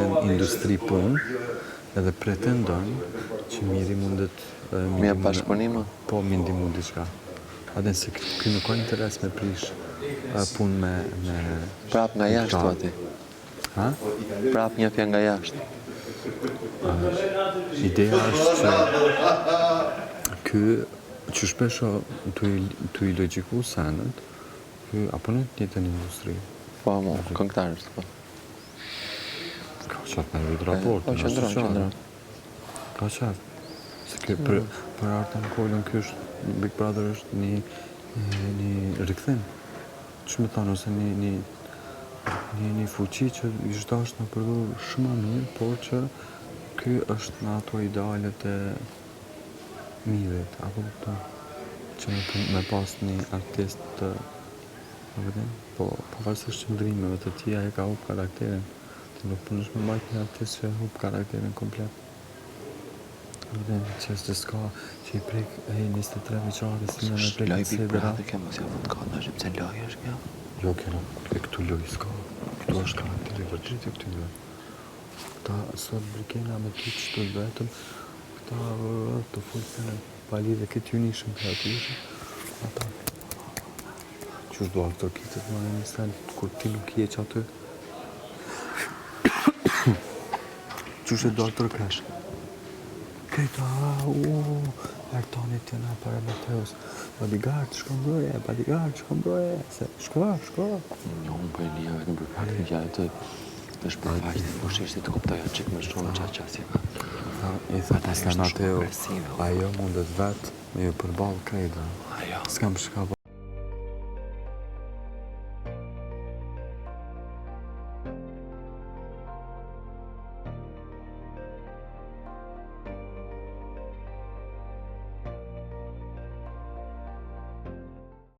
qenë industri punë edhe pretendon që miri mundet... Mja bashkëpunime? Po, mi ndihmu diçka. Aden se ky nuk ka interes me prish punë me... Prap nga jashtë ati. Ha? Prap një fja nga jashtë. Ideja është që ky që shpesho të i logjiku sendet, ky apo në njëtën industri. Po, mo, këngëtarës, po. Ka qatë me rritë raport. Po, qëndron. Ka qatë. Se për artën kollën kjo është, Big Brother është një rikëthim. Që me thanë, ose një fuqi që ishtë dashtë në përdor shumë mirë, por që ky është në ato idealet e mirit, apo të që me pas një artist të po pavarësisht qëndrimeve të tija e ka hup karakterin. Të nuk punësh me majtë një artist që hup karakterin komplet. Që është s'ka që i prek 23 veçare si në me prek në sedera. Loj Big Brother kemë si afot ka, në shqip se loj është kjo? Jo, kena, këtu loj s'ka. Këtu është karakteri vërtet e këtu loj. Këta sot brikena me ty që të vetëm, këta të fullë pali dhe këtë ju nishëm kreativishëm. Ata. Që është do aktor kitët më në një sen, kur ti nuk je që aty. Që është do aktor kresh. Këta, Ertoni tjena para Mateus. Bodyguard, shko mbroje, se shko. Jo, unë për një vetëm për pak të gjallë të shpërfaqë dhe përshishtë të kuptoja qik më shumë qasje. I thë pas të Mateo, ajo mundet vetë me ju përballë krejta. S'kam shka